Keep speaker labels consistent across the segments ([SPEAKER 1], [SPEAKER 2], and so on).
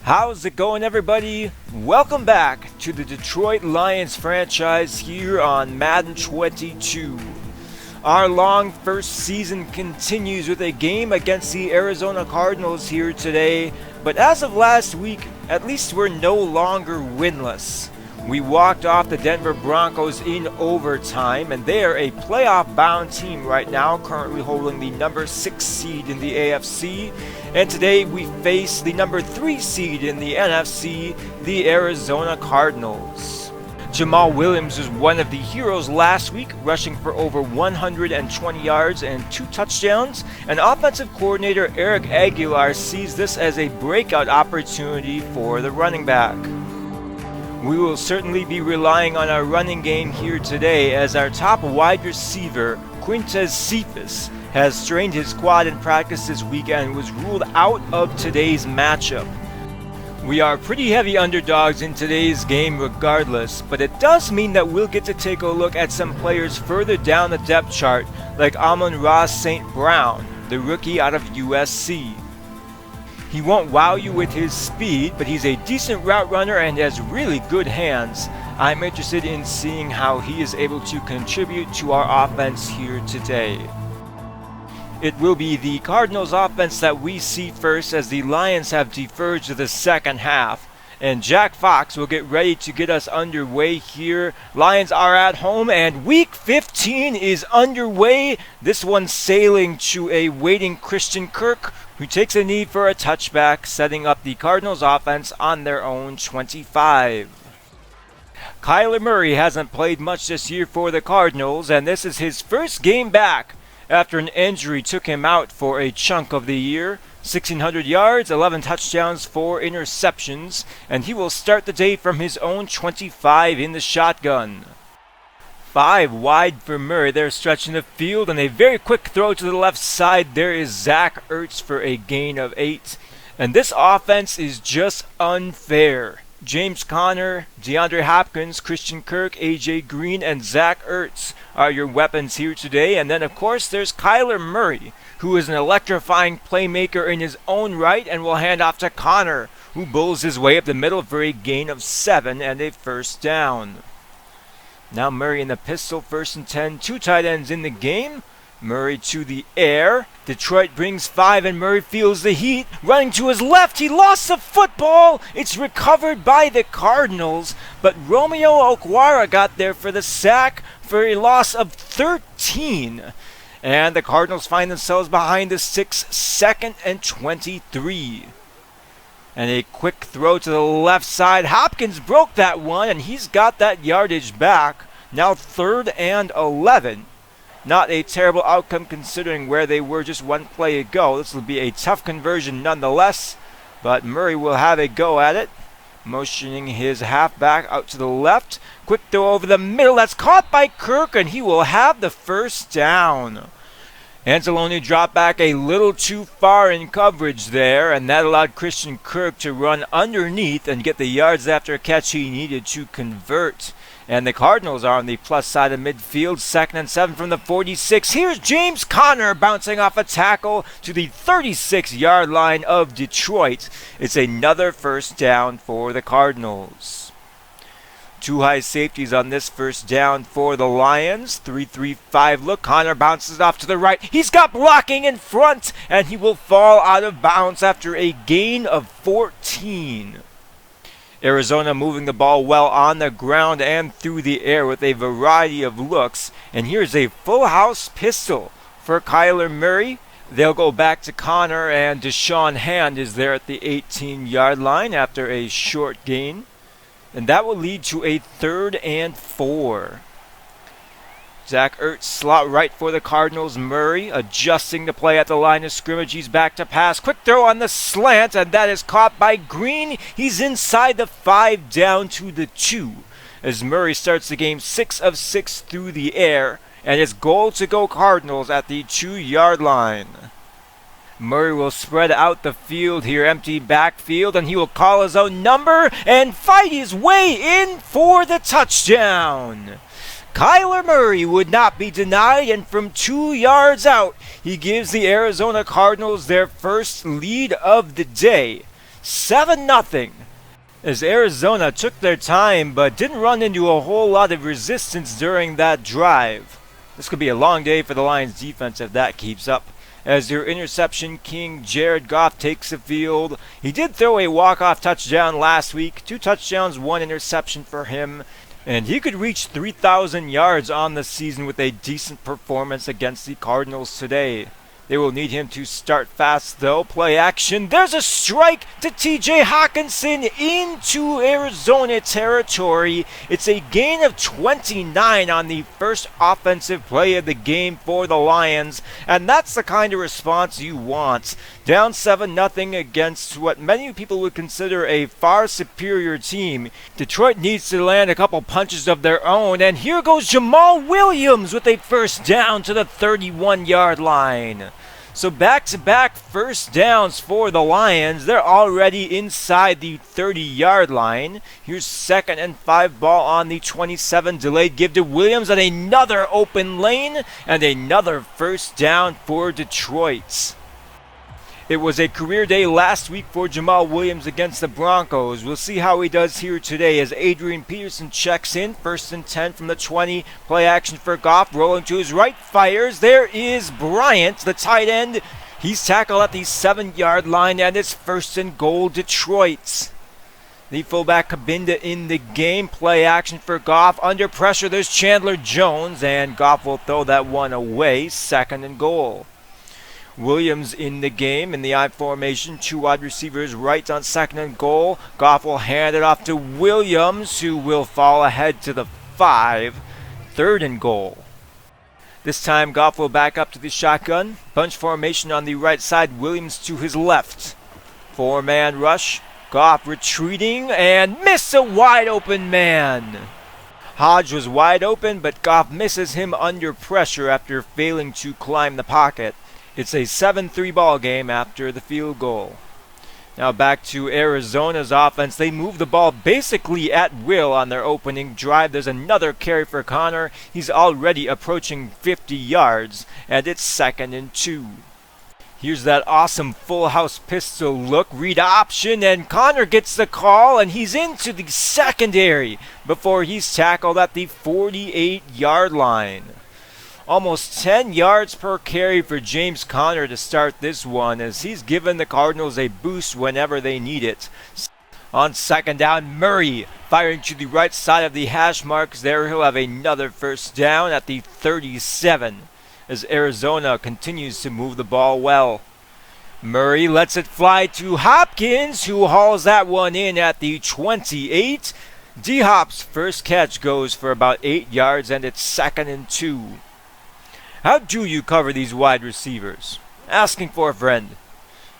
[SPEAKER 1] How's it going, everybody? Welcome back to the Detroit Lions franchise here on Madden 22. Our long first season continues with a game against the Arizona Cardinals here today, but as of last week, at least we're no longer winless. We walked off the Denver Broncos in overtime, and they are a playoff-bound team right now, currently holding the number 6 seed in the AFC. And today we face the number 3 seed in the NFC, the Arizona Cardinals. Jamal Williams was one of the heroes last week, rushing for over 120 yards and 2 touchdowns. And offensive coordinator Eric Aguilar sees this as a breakout opportunity for the running back. We will certainly be relying on our running game here today, as our top wide receiver, Quintez Cephas, has strained his quad in practice this weekend and was ruled out of today's matchup. We are pretty heavy underdogs in today's game regardless, but it does mean that we'll get to take a look at some players further down the depth chart, like Amon-Ra St. Brown, the rookie out of USC. He won't wow you with his speed, but he's a decent route runner and has really good hands. I'm interested in seeing how he is able to contribute to our offense here today. It will be the Cardinals offense that we see first, as the Lions have deferred to the second half. And Jack Fox will get ready to get us underway here. Lions are at home and week 15 is underway. This one sailing to a waiting Christian Kirk, who takes a knee for a touchback, setting up the Cardinals offense on their own 25. Kyler Murray hasn't played much this year for the Cardinals, and this is his first game back after an injury took him out for a chunk of the year. 1,600 yards, 11 touchdowns, 4 interceptions, and he will start the day from his own 25 in the shotgun. 5 wide for Murray. They're stretching the field, and a very quick throw to the left side. There is Zach Ertz for a gain of 8. And this offense is just unfair. James Conner, DeAndre Hopkins, Christian Kirk, AJ Green, and Zach Ertz are your weapons here today. And then, of course, there's Kyler Murray, who is an electrifying playmaker in his own right, and will hand off to Conner, who bowls his way up the middle for a gain of 7 and a first down. Now Murray in the pistol, 1st and 10, 2 tight ends in the game. Murray to the air. Detroit brings 5 and Murray feels the heat. Running to his left, he lost the football. It's recovered by the Cardinals, but Romeo Okwara got there for the sack for a loss of 13. And the Cardinals find themselves behind the 6, 2nd and 23. And a quick throw to the left side. Hopkins broke that one, and he's got that yardage back. Now 3rd and 11. Not a terrible outcome considering where they were just one play ago. This will be a tough conversion nonetheless, but Murray will have a go at it. Motioning his halfback out to the left. Quick throw over the middle. That's caught by Kirk, and he will have the first down. Anzalone dropped back a little too far in coverage there, and that allowed Christian Kirk to run underneath and get the yards after catch he needed to convert. And the Cardinals are on the plus side of midfield, 2nd and 7 from the 46. Here's James Conner bouncing off a tackle to the 36-yard line of Detroit. It's another first down for the Cardinals. 2 high safeties on this first down for the Lions. 3-3-5 look. Conner bounces off to the right. He's got blocking in front, and he will fall out of bounds after a gain of 14. Arizona moving the ball well on the ground and through the air with a variety of looks. And here's a full house pistol for Kyler Murray. They'll go back to Conner, and Deshaun Hand is there at the 18-yard line after a short gain. And that will lead to a 3rd and 4. Zach Ertz slot right for the Cardinals. Murray adjusting the play at the line of scrimmage. He's back to pass. Quick throw on the slant, and that is caught by Green. He's inside the 5 down to the 2. As Murray starts the game 6 of 6 through the air, and it's goal to go Cardinals at the 2-yard line. Murray will spread out the field here, empty backfield, and he will call his own number and fight his way in for the touchdown. Kyler Murray would not be denied, and from 2 yards out, he gives the Arizona Cardinals their first lead of the day. 7-0. As Arizona took their time but didn't run into a whole lot of resistance during that drive. This could be a long day for the Lions defense if that keeps up. As their interception king Jared Goff takes the field. He did throw a walk-off touchdown last week. 2 touchdowns, 1 interception for him. And he could reach 3,000 yards on the season with a decent performance against the Cardinals today. They will need him to start fast though. Play action. There's a strike to TJ Hawkinson into Arizona territory. It's a gain of 29 on the first offensive play of the game for the Lions. And that's the kind of response you want. Down 7-0 against what many people would consider a far superior team. Detroit needs to land a couple punches of their own. And here goes Jamal Williams with a first down to the 31-yard line. So back-to-back first downs for the Lions. They're already inside the 30-yard line. Here's 2nd and 5 ball on the 27. Delayed give to Williams and another open lane and another first down for Detroit. It was a career day last week for Jamal Williams against the Broncos. We'll see how he does here today as Adrian Peterson checks in. 1st and 10 from the 20. Play action for Goff. Rolling to his right. Fires. There is Bryant, the tight end. He's tackled at the 7-yard line, and it's 1st and goal Detroit. The fullback Kabinda in the game. Play action for Goff. Under pressure, there's Chandler Jones, and Goff will throw that one away. 2nd and goal. Williams in the game in the I formation. 2 wide receivers right on 2nd and goal. Goff will hand it off to Williams, who will fall ahead to the 5. 3rd and goal. This time Goff will back up to the shotgun. Bunch formation on the right side. Williams to his left. 4-man rush. Goff retreating and miss a wide open man. Hodge was wide open, but Goff misses him under pressure after failing to climb the pocket. It's a 7-3 ball game after the field goal. Now back to Arizona's offense. They move the ball basically at will on their opening drive. There's another carry for Connor. He's already approaching 50 yards, and it's 2nd and 2. Here's that awesome full house pistol look. Read option, and Connor gets the call, and he's into the secondary before he's tackled at the 48-yard line. Almost 10 yards per carry for James Conner to start this one, as he's given the Cardinals a boost whenever they need it. On 2nd down, Murray firing to the right side of the hash marks there. He'll have another first down at the 37 as Arizona continues to move the ball well. Murray lets it fly to Hopkins, who hauls that one in at the 28. D-Hop's first catch goes for about 8 yards, and it's 2nd and 2. How do you cover these wide receivers? Asking for a friend.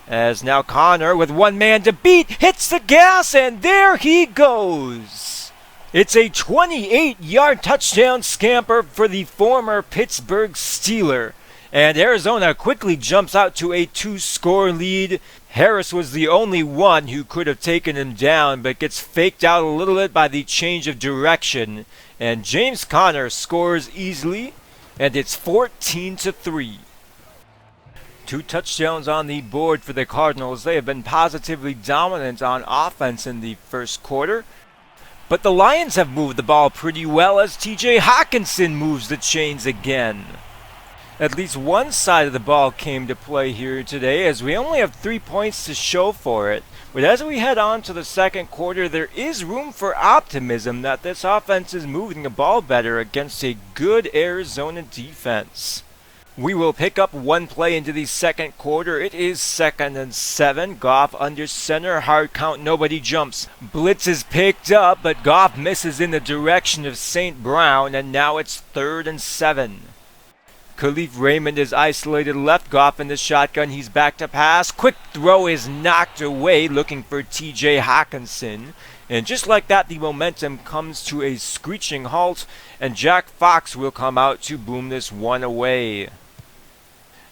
[SPEAKER 1] As now Connor, with 1 man to beat, hits the gas, and there he goes. It's a 28-yard touchdown scamper for the former Pittsburgh Steeler. And Arizona quickly jumps out to a 2-score lead. Harris was the only one who could have taken him down, but gets faked out a little bit by the change of direction. And James Conner scores easily. And it's 14-3. 2 touchdowns on the board for the Cardinals. They have been positively dominant on offense in the first quarter. But the Lions have moved the ball pretty well as TJ Hawkinson moves the chains again. At least one side of the ball came to play here today, as we only have 3 points to show for it. But as we head on to the second quarter, there is room for optimism that this offense is moving the ball better against a good Arizona defense. We will pick up 1 play into the second quarter. It is 2nd and 7. Goff under center. Hard count. Nobody jumps. Blitz is picked up, but Goff misses in the direction of St. Brown, and now it's 3rd and 7. Khalif Raymond is isolated left. Goff in the shotgun. He's back to pass. Quick throw is knocked away, looking for TJ Hawkinson. And just like that, the momentum comes to a screeching halt, and Jack Fox will come out to boom this one away.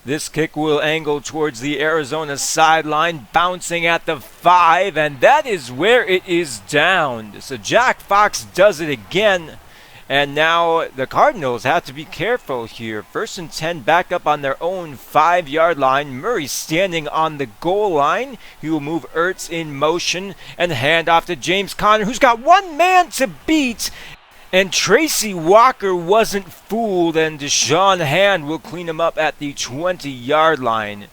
[SPEAKER 1] This kick will angle towards the Arizona sideline, bouncing at the 5, and that is where it is downed. So Jack Fox does it again, And now the Cardinals have to be careful here. 1st and 10 back up on their own 5-yard line. Murray standing on the goal line. He will move Ertz in motion and hand off to James Conner, who's got one man to beat. And Tracy Walker wasn't fooled, and Deshaun Hand will clean him up at the 20-yard line.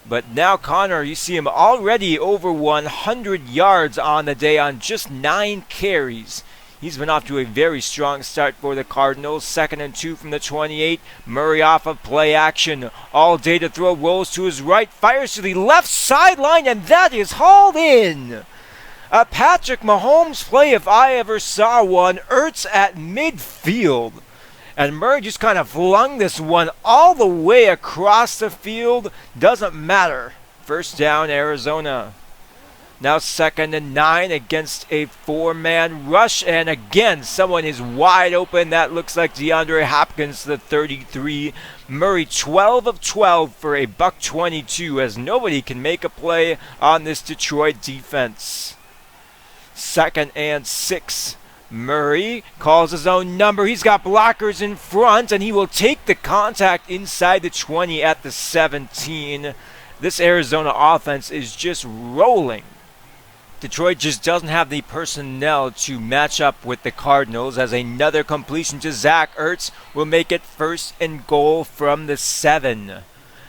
[SPEAKER 1] But now Conner, you see him already over 100 yards on the day on just 9 carries. He's been off to a very strong start for the Cardinals. 2nd and 2 from the 28. Murray off of play action. All day to throw, rolls to his right, fires to the left sideline, and that is hauled in. A Patrick Mahomes play if I ever saw one. Ertz at midfield. And Murray just kind of flung this one all the way across the field. Doesn't matter. 1st down, Arizona. Now 2nd and 9 against a 4-man rush. And again, someone is wide open. That looks like DeAndre Hopkins, the 33. Murray 12 of 12 for a $122, as nobody can make a play on this Detroit defense. 2nd and 6. Murray calls his own number. He's got blockers in front, and he will take the contact inside the 20 at the 17. This Arizona offense is just rolling. Detroit just doesn't have the personnel to match up with the Cardinals, as another completion to Zach Ertz will make it 1st and goal from the 7.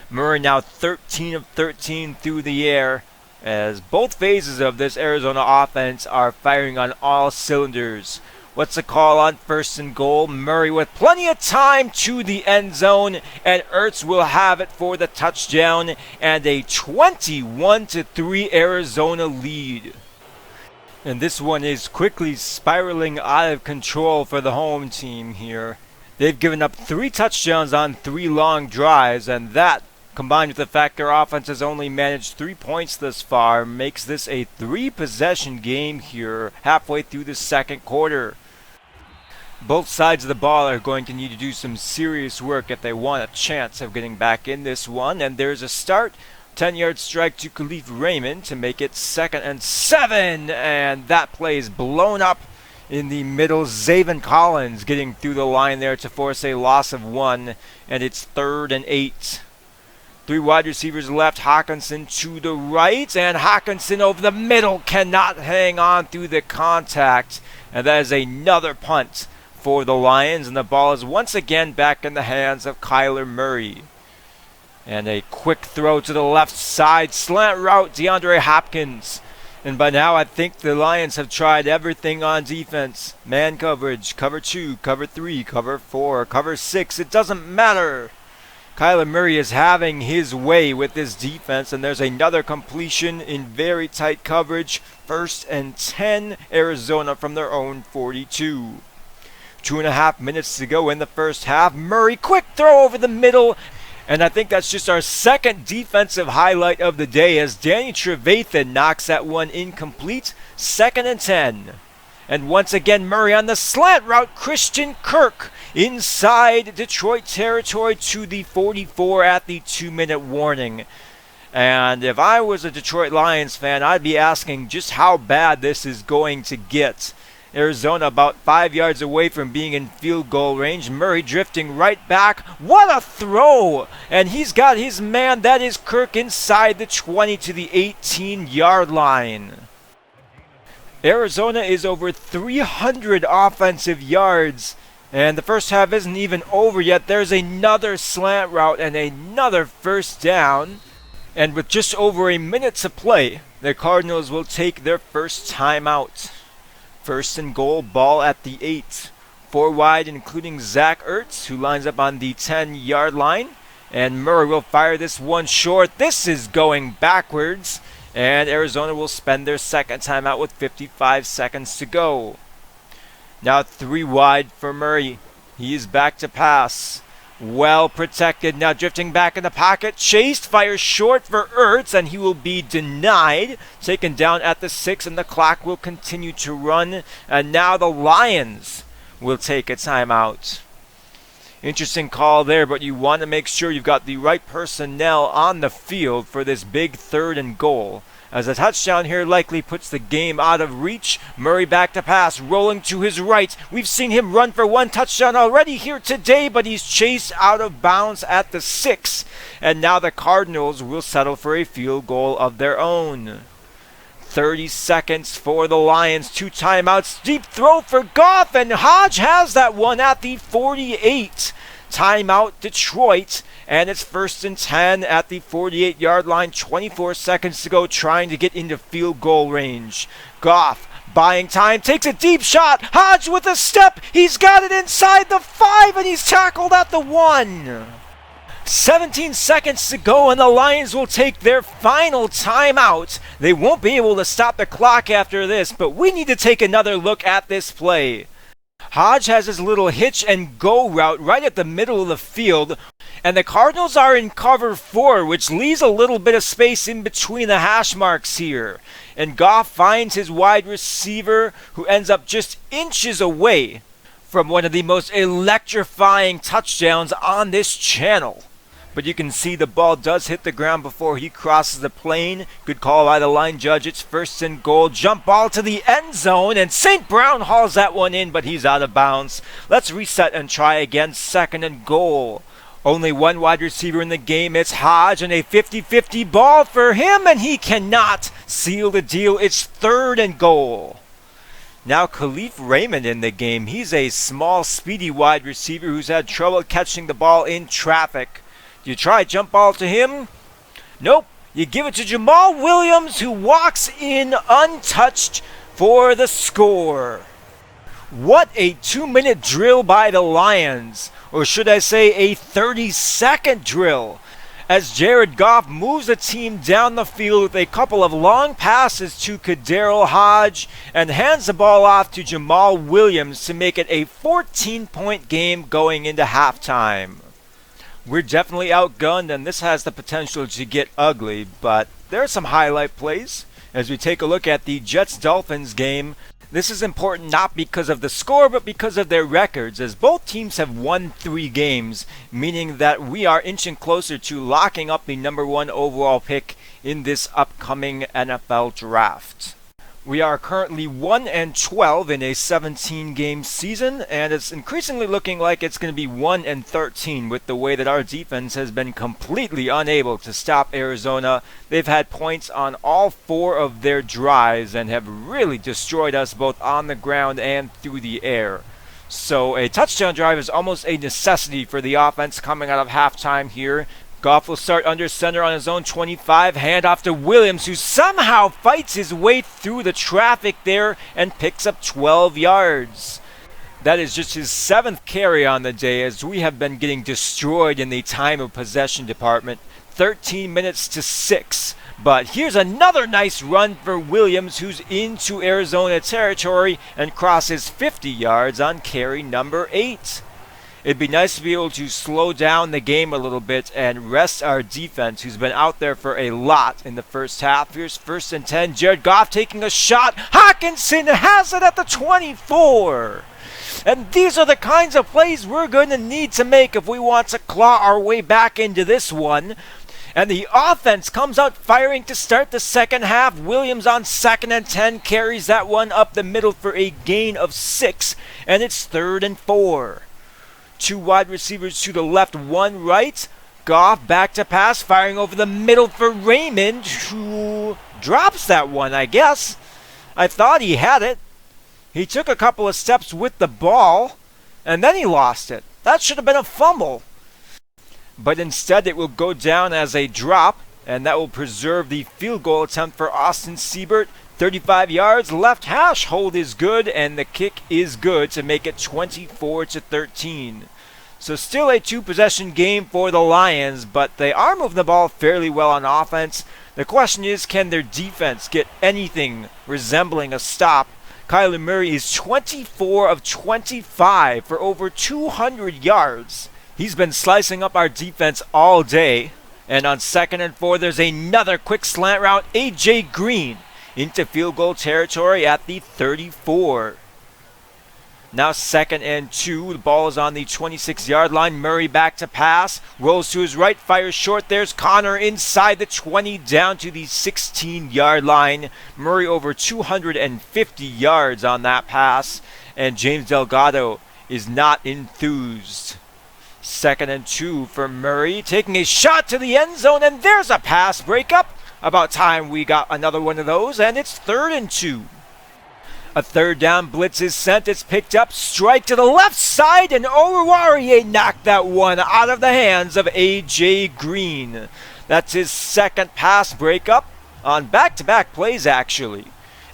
[SPEAKER 1] Murray now 13 of 13 through the air, as both phases of this Arizona offense are firing on all cylinders. What's the call on 1st and goal? Murray with plenty of time to the end zone, and Ertz will have it for the touchdown and a 21-3 Arizona lead. And this one is quickly spiraling out of control for the home team here. They've given up 3 touchdowns on 3 long drives, and that, combined with the fact their offense has only managed 3 points thus far, makes this a 3-possession game here halfway through the 2nd quarter. Both sides of the ball are going to need to do some serious work if they want a chance of getting back in this one. And there's a start. 10-yard strike to Khalif Raymond to make it 2nd and 7. And that play is blown up in the middle. Zaven Collins getting through the line there to force a loss of 1. And it's 3rd and 8. 3 wide receivers left. Hawkinson to the right. And Hawkinson over the middle cannot hang on through the contact. And that is another punt for the Lions. And the ball is once again back in the hands of Kyler Murray. And a quick throw to the left side. Slant route, DeAndre Hopkins. And by now I think the Lions have tried everything on defense. Man coverage, cover 2, cover 3, cover 4, cover 6. It doesn't matter. Kyler Murray is having his way with this defense. And there's another completion in very tight coverage. 1st and 10, Arizona from their own 42. 2.5 minutes to go in the 1st half. Murray, quick throw over the middle. And I think that's just our 2nd defensive highlight of the day, as Danny Trevathan knocks that one incomplete. 2nd and 10. And once again, Murray on the slant route. Christian Kirk inside Detroit territory to the 44 at the 2-minute warning. And if I was a Detroit Lions fan, I'd be asking just how bad this is going to get. Arizona about 5 yards away from being in field goal range. Murray drifting right back. What a throw! And he's got his man, that is Kirk, inside the 20 to the 18-yard line. Arizona is over 300 offensive yards. And the 1st half isn't even over yet. There's another slant route and another 1st down. And with just over a minute to play, the Cardinals will take their 1st timeout. 1st and goal, ball at the 8. 4 wide, including Zach Ertz, who lines up on the 10-yard line. And Murray will fire this one short. This is going backwards. And Arizona will spend their 2nd timeout with 55 seconds to go. Now 3 wide for Murray. He is back to pass. Well protected. Now drifting back in the pocket. Chased. Fires short for Ertz. And he will be denied. Taken down at the 6. And the clock will continue to run. And now the Lions will take a timeout. Interesting call there. But you want to make sure you've got the right personnel on the field for this big 3rd and goal. as a touchdown here likely puts the game out of reach. Murray back to pass, rolling to his right. We've seen him run for one touchdown already here today, but he's chased out of bounds at the 6. And now the Cardinals will settle for a field goal of their own. 30 seconds for the Lions. 2 timeouts. Deep throw for Goff, and Hodge has that one at the 48. Timeout Detroit, and it's 1st and 10 at the 48-yard line. 24 seconds to go, trying to get into field goal range. Goff buying time, takes a deep shot. Hodge with a step. He's got it inside the 5, and he's tackled at the 1. 17 seconds to go, and the Lions will take their final timeout. They won't be able to stop the clock after this, but we need to take another look at this play. Hodge has his little hitch and go route right at the middle of the field, and the Cardinals are in cover 4, which leaves a little bit of space in between the hash marks here. And Goff finds his wide receiver, who ends up just inches away from one of the most electrifying touchdowns on this channel. But you can see the ball does hit the ground before he crosses the plane. Good call by the line judge. It's 1st and goal. Jump ball to the end zone, and St. Brown hauls that one in, but he's out of bounds. Let's reset and try again. 2nd and goal. Only one wide receiver in the game. It's Hodge, and a 50-50 ball for him, and he cannot seal the deal. It's 3rd and goal. Now Khalif Raymond in the game. He's a small, speedy wide receiver who's had trouble catching the ball in traffic. You try jump ball to him? Nope. You give it to Jamal Williams, who walks in untouched for the score. What a 2-minute drill by the Lions. Or should I say a 30-second drill, as Jared Goff moves the team down the field with a couple of long passes to Kadarius Hodge and hands the ball off to Jamal Williams to make it a 14-point game going into halftime. We're definitely outgunned, and this has the potential to get ugly, but there are some highlight plays as we take a look at the Jets-Dolphins game. This is important not because of the score, but because of their records, as both teams have won 3 games, meaning that we are inching closer to locking up the number 1 overall pick in this upcoming NFL draft. We are currently 1-12 in a 17-game season, and it's increasingly looking like it's going to be 1-13 with the way that our defense has been completely unable to stop Arizona. They've had points on all 4 of their drives and have really destroyed us both on the ground and through the air. So a touchdown drive is almost a necessity for the offense coming out of halftime here. Goff will start under center on his own 25, handoff to Williams, who somehow fights his way through the traffic there and picks up 12 yards. That is just his 7th carry on the day, as we have been getting destroyed in the time of possession department. 13 minutes to 6. But here's another nice run for Williams, who's into Arizona territory and crosses 50 yards on carry number 8. It'd be nice to be able to slow down the game a little bit and rest our defense, who's been out there for a lot in the first half. Here's 1st and 10. Jared Goff taking a shot. Hawkinson has it at the 24. And these are the kinds of plays we're going to need to make if we want to claw our way back into this one. And the offense comes out firing to start the second half. Williams on 2nd and 10 carries that one up the middle for a gain of 6. And it's 3rd and 4. 2 wide receivers to the left, 1 right. Goff back to pass, firing over the middle for Raymond, who drops that one, I guess. I thought he had it. He took a couple of steps with the ball, and then he lost it. That should have been a fumble. But instead it will go down as a drop, and that will preserve the field goal attempt for Austin Siebert. 35 yards, left hash hold is good, and the kick is good to make it 24-13. So still a 2-possession game for the Lions, but they are moving the ball fairly well on offense. The question is, can their defense get anything resembling a stop? Kyler Murray is 24 of 25 for over 200 yards. He's been slicing up our defense all day. And on 2nd and 4, there's another quick slant route. A.J. Green into field goal territory at the 34. Now 2nd and 2. The ball is on the 26-yard line. Murray back to pass. Rolls to his right. Fires short. There's Connor inside the 20 down to the 16-yard line. Murray over 250 yards on that pass. And James Delgado is not enthused. 2nd and 2 for Murray. Taking a shot to the end zone. And there's a pass breakup. About time we got another one of those. And it's 3rd and 2. A 3rd down blitz is sent. It's picked up. Strike to the left side. And Oruwariye knocked that one out of the hands of A.J. Green. That's his 2nd pass breakup on back-to-back plays, actually.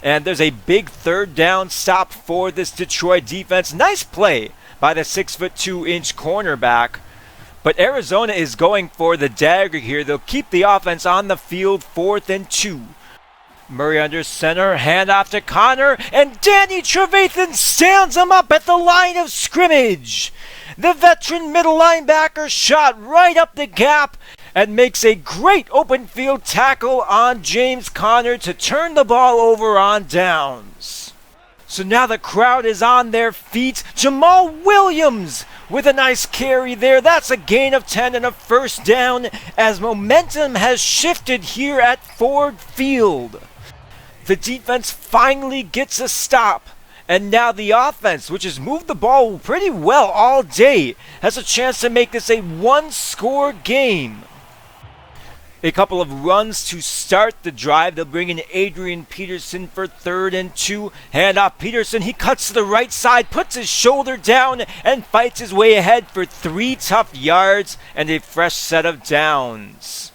[SPEAKER 1] And there's a big 3rd down stop for this Detroit defense. Nice play by the 6'2" cornerback. But Arizona is going for the dagger here. They'll keep the offense on the field. 4th and 2. Murray under center, handoff to Connor, and Danny Trevathan stands him up at the line of scrimmage. The veteran middle linebacker shot right up the gap and makes a great open field tackle on James Conner to turn the ball over on downs. So now the crowd is on their feet. Jamal Williams with a nice carry there. That's a gain of 10 and a 1st down as momentum has shifted here at Ford Field. The defense finally gets a stop, and now the offense, which has moved the ball pretty well all day, has a chance to make this a 1-score game. A couple of runs to start the drive. They'll bring in Adrian Peterson for 3rd and 2. Handoff Peterson. He cuts to the right side, puts his shoulder down, and fights his way ahead for 3 tough yards and a fresh set of downs.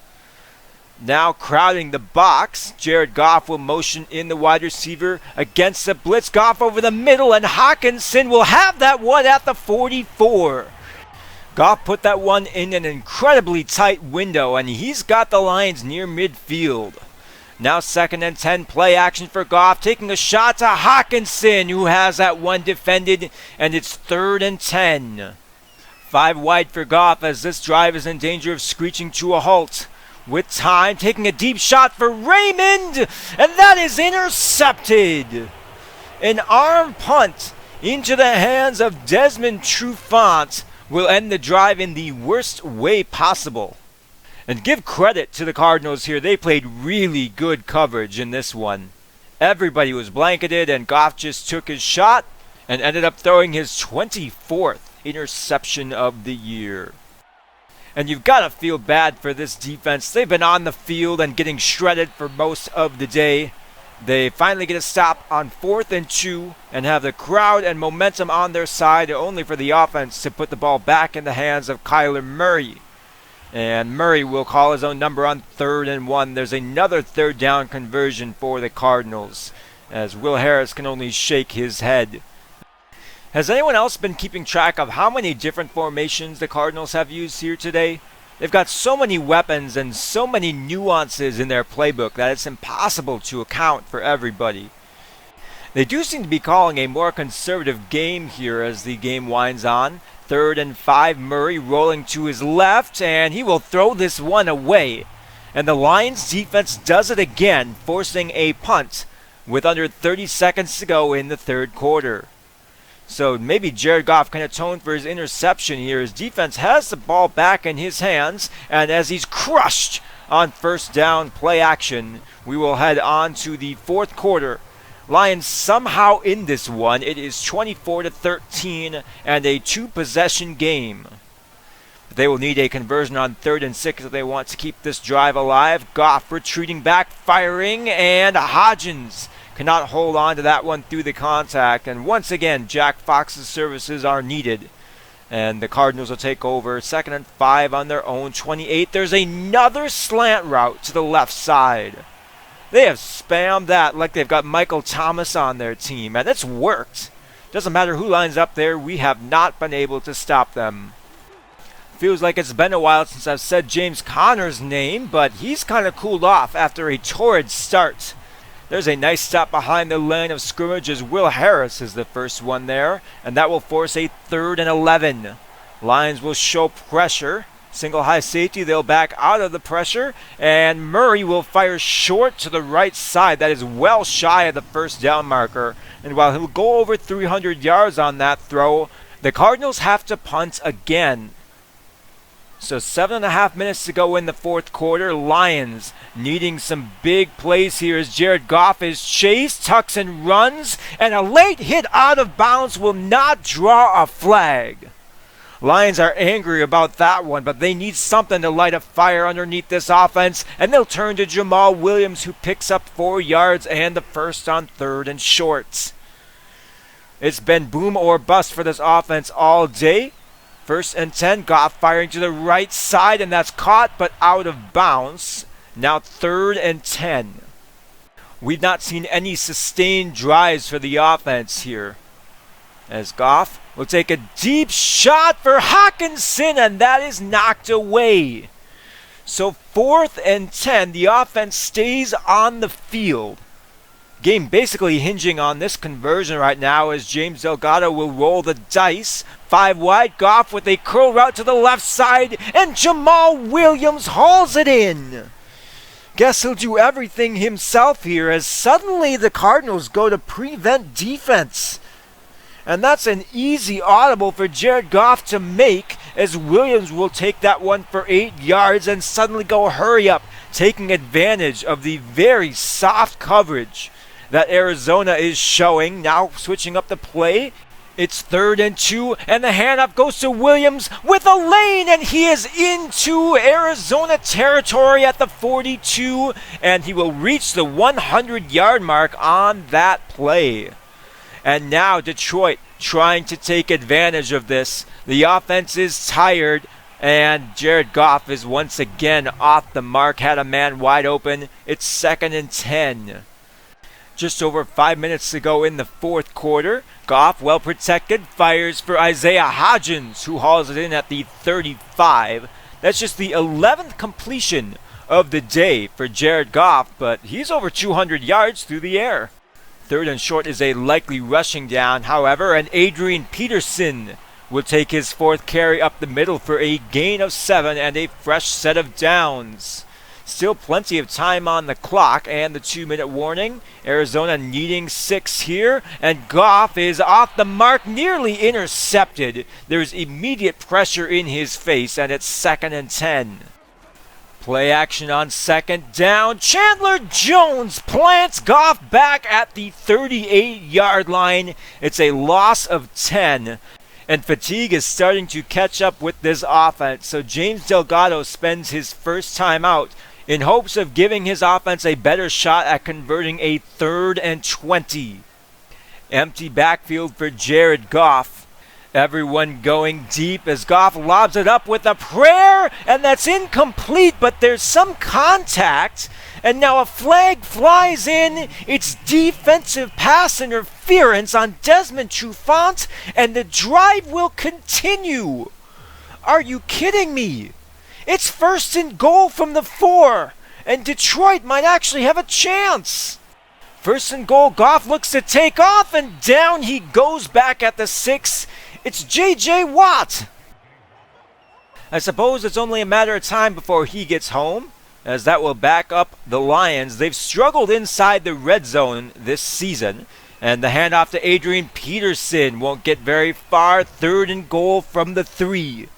[SPEAKER 1] Now crowding the box, Jared Goff will motion in the wide receiver against the blitz. Goff over the middle, and Hawkinson will have that one at the 44. Goff put that one in an incredibly tight window, and he's got the Lions near midfield. Now 2nd and 10, play action for Goff, taking a shot to Hawkinson, who has that one defended, and it's 3rd and 10. 5 wide for Goff as this drive is in danger of screeching to a halt. With time, taking a deep shot for Raymond, and that is intercepted. An arm punt into the hands of Desmond Trufant will end the drive in the worst way possible. And give credit to the Cardinals here. They played really good coverage in this one. Everybody was blanketed, and Goff just took his shot and ended up throwing his 24th interception of the year. And you've got to feel bad for this defense. They've been on the field and getting shredded for most of the day. They finally get a stop on 4th and 2 and have the crowd and momentum on their side, only for the offense to put the ball back in the hands of Kyler Murray. And Murray will call his own number on 3rd and 1. There's another 3rd down conversion for the Cardinals, as Will Harris can only shake his head. Has anyone else been keeping track of how many different formations the Cardinals have used here today? They've got so many weapons and so many nuances in their playbook that it's impossible to account for everybody. They do seem to be calling a more conservative game here as the game winds on. 3rd and 5, Murray rolling to his left, and he will throw this one away. And the Lions defense does it again, forcing a punt with under 30 seconds to go in the 3rd quarter. So maybe Jared Goff can atone for his interception here. His defense has the ball back in his hands, and as he's crushed on 1st down play action, we will head on to the 4th quarter. Lions somehow in this one. It is 24-13 and a 2-possession game. They will need a conversion on 3rd and 6 if they want to keep this drive alive. Goff retreating back, firing, and Hodgins cannot hold on to that one through the contact. And once again, Jack Fox's services are needed. And the Cardinals will take over 2nd and 5 on their own 28. There's another slant route to the left side. They have spammed that like they've got Michael Thomas on their team. And it's worked. Doesn't matter who lines up there, we have not been able to stop them. Feels like it's been a while since I've said James Conner's name, but he's kind of cooled off after a torrid start. There's a nice stop behind the line of scrimmage as Will Harris is the first one there, and that will force a 3rd and 11. Lions will show pressure, Single high safety, they'll back out of the pressure, and Murray will fire short to the right side. That is well shy of the first down marker. And while he'll go over 300 yards on that throw, the Cardinals have to punt again. So 7.5 minutes to go in the fourth quarter. Lions needing some big plays here as Jared Goff is chased, tucks and runs, and a late hit out of bounds will not draw a flag. Lions are angry about that one, but they need something to light a fire underneath this offense, and they'll turn to Jamal Williams, who picks up 4 yards and the first on 3rd and short. It's been boom or bust for this offense all day. 1st and 10, Goff firing to the right side, and that's caught but out of bounds. Now 3rd and 10. We've not seen any sustained drives for the offense here, as Goff will take a deep shot for Hawkinson, and that is knocked away. So 4th and 10, the offense stays on the field. Game basically hinging on this conversion right now as James Delgado will roll the dice. 5 wide, Goff with a curl route to the left side, and Jamal Williams hauls it in. Guess he'll do everything himself here as suddenly the Cardinals go to prevent defense. And that's an easy audible for Jared Goff to make as Williams will take that one for 8 yards and suddenly go hurry up, taking advantage of the very soft coverage that Arizona is showing. Now switching up the play. It's 3rd and 2, and the handoff goes to Williams with a lane, and he is into Arizona territory at the 42, and he will reach the 100-yard mark on that play. And now Detroit trying to take advantage of this. The offense is tired, and Jared Goff is once again off the mark. Had a man wide open. It's 2nd and 10. Just over 5 minutes to go in the fourth quarter. Goff, well protected, fires for Isaiah Hodgins, who hauls it in at the 35. That's just the 11th completion of the day for Jared Goff, but he's over 200 yards through the air. 3rd and short is a likely rushing down, however, and Adrian Peterson will take his 4th carry up the middle for a gain of 7 and a fresh set of downs. Still plenty of time on the clock and the 2-minute warning. Arizona needing 6 here, and Goff is off the mark, nearly intercepted. There's immediate pressure in his face, and it's 2nd and 10. Play action on 2nd down. Chandler Jones plants Goff back at the 38-yard line. It's a loss of 10. And fatigue is starting to catch up with this offense, so James Delgado spends his first time out in hopes of giving his offense a better shot at converting a 3rd and 20. Empty backfield for Jared Goff. Everyone going deep as Goff lobs it up with a prayer, and that's incomplete, but there's some contact, and now a flag flies in. It's defensive pass interference on Desmond Trufant, and the drive will continue. Are you kidding me? It's 1st and goal from the 4, and Detroit might actually have a chance. 1st and goal, Goff looks to take off, and down he goes back at the 6. It's J.J. Watt. I suppose it's only a matter of time before he gets home, as that will back up the Lions. They've struggled inside the red zone this season, and the handoff to Adrian Peterson won't get very far. 3rd and goal from the 3.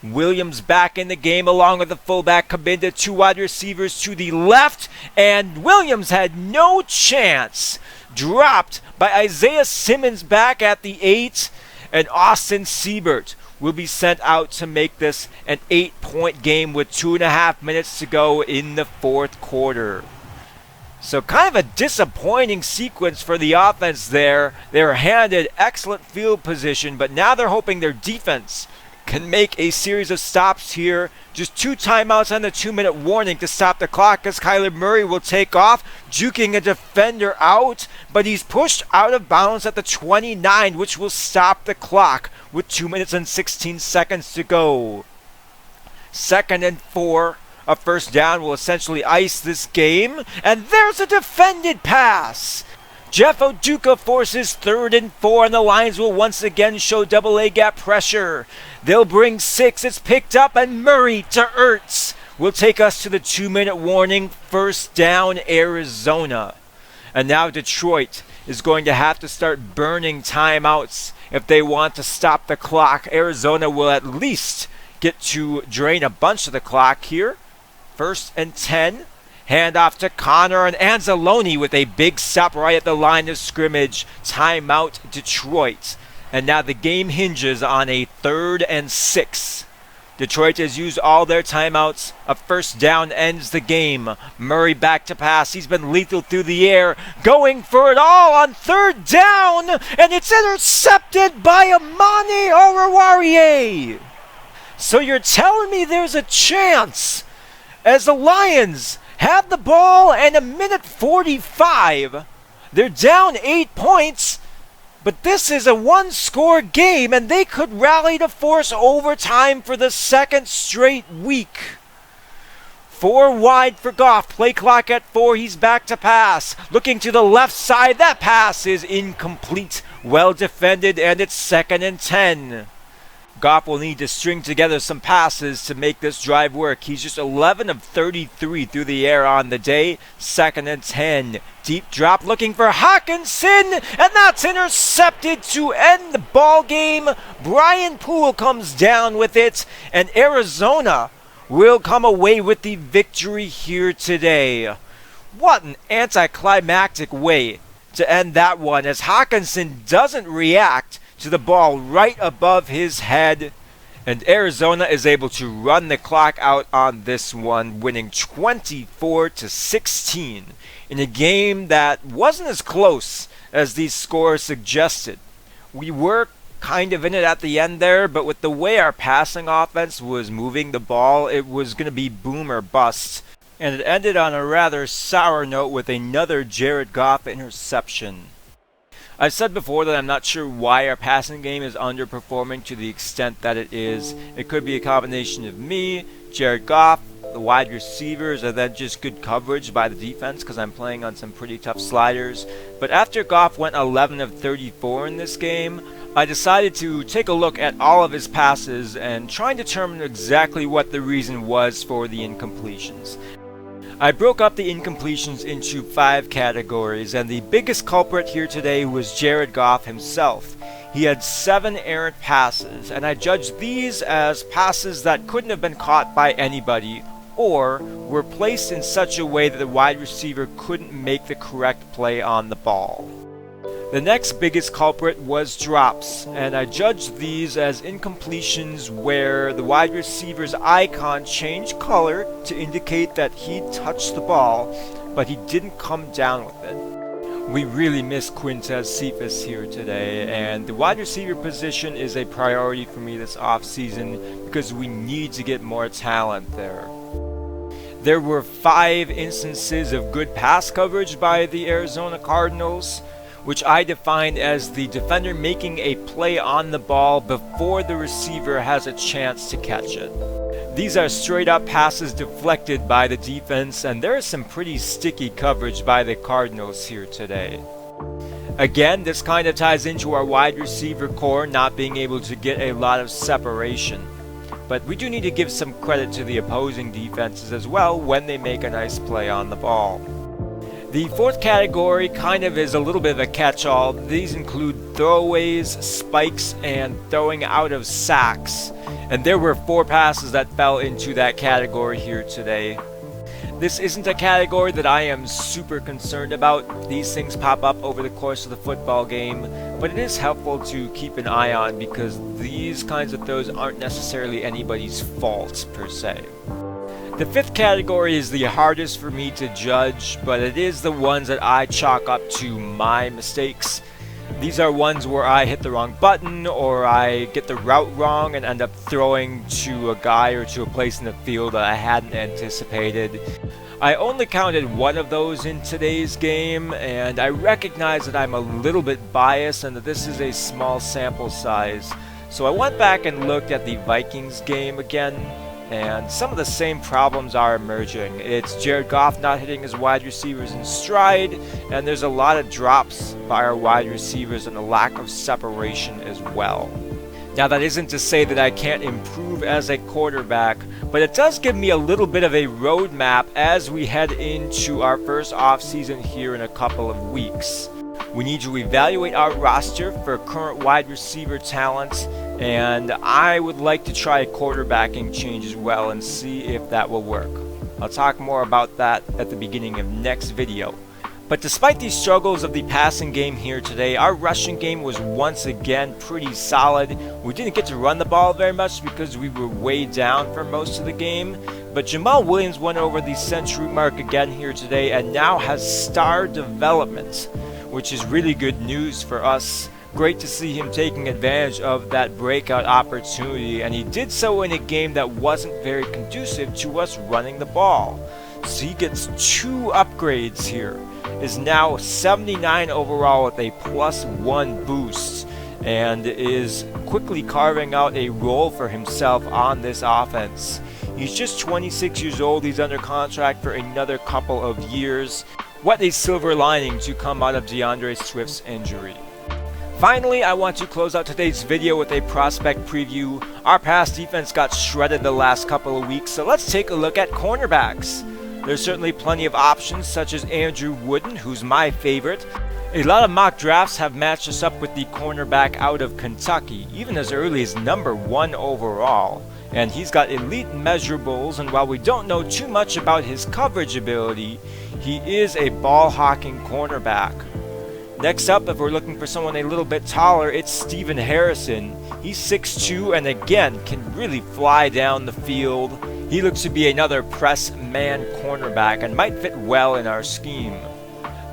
[SPEAKER 1] Williams back in the game along with the fullback Kabinda, 2 wide receivers to the left, and Williams had no chance. Dropped by Isaiah Simmons back at the 8, and Austin Siebert will be sent out to make this an 8-point game with 2.5 minutes to go in the fourth quarter. So kind of a disappointing sequence for the offense there. They were handed excellent field position, but now they're hoping their defense can make a series of stops here. Just 2 timeouts on the 2-minute warning to stop the clock as Kyler Murray will take off, juking a defender out, but he's pushed out of bounds at the 29, which will stop the clock with 2 minutes and 16 seconds to go. 2nd and 4. A first down will essentially ice this game, and there's a defended pass. Jeff Oduka forces 3rd and 4, and the Lions will once again show double A gap pressure. They'll bring 6. It's picked up, and Murray to Ertz will take us to the 2-minute warning. First down, Arizona. And now Detroit is going to have to start burning timeouts if they want to stop the clock. Arizona will at least get to drain a bunch of the clock here. 1st and 10. Handoff to Connor, and Anzalone with a big stop right at the line of scrimmage. Timeout, Detroit. And now the game hinges on a 3rd and 6. Detroit has used all their timeouts. A first down ends the game. Murray back to pass. He's been lethal through the air. Going for it all on 3rd down. And it's intercepted by Amani Oruwariye. So you're telling me there's a chance as the Lions have the ball and a minute 45. They're down 8 points, but this is a one-score game, and they could rally to force overtime for the 2nd straight week. 4 wide for Goff. Play clock at 4. He's back to pass. Looking to the left side. That pass is incomplete. Well defended, and it's 2nd and 10. Goff will need to string together some passes to make this drive work. He's just 11 of 33 through the air on the day. 2nd and 10. Deep drop looking for Hawkinson, and that's intercepted to end the ball game. Brian Poole comes down with it, and Arizona will come away with the victory here today. What an anticlimactic way to end that one, as Hawkinson doesn't react to the ball right above his head, and Arizona is able to run the clock out on this one, winning 24-16 in a game that wasn't as close as these scores suggested. We were kind of in it at the end there, but with the way our passing offense was moving the ball, it was going to be boom or bust, and it ended on a rather sour note with another Jared Goff interception. I've said before that I'm not sure why our passing game is underperforming to the extent that it is. It could be a combination of me, Jared Goff, the wide receivers, and then just good coverage by the defense because I'm playing on some pretty tough sliders. But after Goff went 11 of 34 in this game, I decided to take a look at all of his passes and try and determine exactly what the reason was for the incompletions. I broke up the incompletions into 5 categories, and the biggest culprit here today was Jared Goff himself. He had 7 errant passes, and I judged these as passes that couldn't have been caught by anybody, or were placed in such a way that the wide receiver couldn't make the correct play on the ball. The next biggest culprit was drops, and I judged these as incompletions where the wide receiver's icon changed color to indicate that he touched the ball, but he didn't come down with it. We really miss Quintez Cephas here today, and the wide receiver position is a priority for me this offseason because we need to get more talent there. There were 5 instances of good pass coverage by the Arizona Cardinals, which I defined as the defender making a play on the ball before the receiver has a chance to catch it. These are straight up passes deflected by the defense, and there is some pretty sticky coverage by the Cardinals here today. Again, this kind of ties into our wide receiver core not being able to get a lot of separation. But we do need to give some credit to the opposing defenses as well when they make a nice play on the ball. The 4th category kind of is a little bit of a catch-all. These include throwaways, spikes, and throwing out of sacks. And there were 4 passes that fell into that category here today. This isn't a category that I am super concerned about. These things pop up over the course of the football game, but it is helpful to keep an eye on because these kinds of throws aren't necessarily anybody's fault per se. The 5th category is the hardest for me to judge, but it is the ones that I chalk up to my mistakes. These are ones where I hit the wrong button or I get the route wrong and end up throwing to a guy or to a place in the field that I hadn't anticipated. I only counted 1 of those in today's game, and I recognize that I'm a little bit biased and that this is a small sample size. So I went back and looked at the Vikings game again, and some of the same problems are emerging. It's Jared Goff not hitting his wide receivers in stride, and there's a lot of drops by our wide receivers and a lack of separation as well. Now, that isn't to say that I can't improve as a quarterback, but it does give me a little bit of a roadmap as we head into our first offseason here in a couple of weeks. We need to evaluate our roster for current wide receiver talent, and I would like to try a quarterbacking change as well and see if that will work. I'll talk more about that at the beginning of next video. But despite these struggles of the passing game here today, our rushing game was once again pretty solid. We didn't get to run the ball very much because we were way down for most of the game. But Jamal Williams went over the century mark again here today and now has star development, which is really good news for us. Great to see him taking advantage of that breakout opportunity, and he did so in a game that wasn't very conducive to us running the ball. So he gets 2 upgrades here. Is now 79 overall with a +1 boost, and is quickly carving out a role for himself on this offense. He's just 26 years old. He's under contract for another couple of years. What a silver lining to come out of DeAndre Swift's injury. Finally, I want to close out today's video with a prospect preview. Our pass defense got shredded the last couple of weeks, so let's take a look at cornerbacks. There's certainly plenty of options, such as Andrew Wooden, who's my favorite. A lot of mock drafts have matched us up with the cornerback out of Kentucky, even as early as #1 overall. And he's got elite measurables, and while we don't know too much about his coverage ability, he is a ball-hawking cornerback. Next up, if we're looking for someone a little bit taller, it's Stephen Harrison. He's 6'2", and again can really fly down the field. He looks to be another press man cornerback and might fit well in our scheme.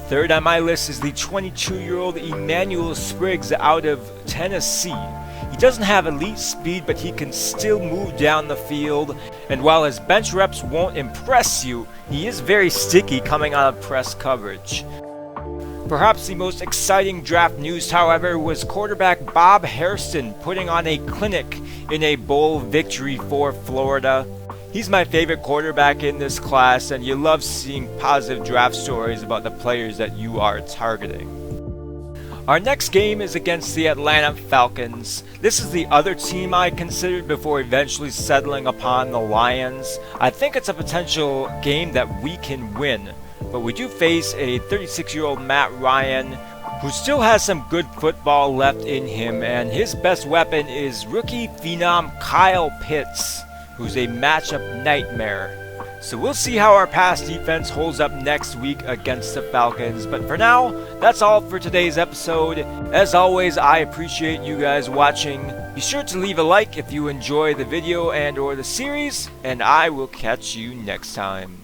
[SPEAKER 1] Third on my list is the 22-year-old Emmanuel Spriggs out of Tennessee. He doesn't have elite speed, but he can still move down the field, and while his bench reps won't impress you, he is very sticky coming out of press coverage. Perhaps the most exciting draft news, however, was quarterback Bob Hairston putting on a clinic in a bowl victory for Florida. He's my favorite quarterback in this class, and you love seeing positive draft stories about the players that you are targeting. Our next game is against the Atlanta Falcons. This is the other team I considered before eventually settling upon the Lions. I think it's a potential game that we can win, but we do face a 36-year-old Matt Ryan who still has some good football left in him, and his best weapon is rookie phenom Kyle Pitts, who's a matchup nightmare. So we'll see how our pass defense holds up next week against the Falcons. But for now, that's all for today's episode. As always, I appreciate you guys watching. Be sure to leave a like if you enjoy the video and or the series, and I will catch you next time.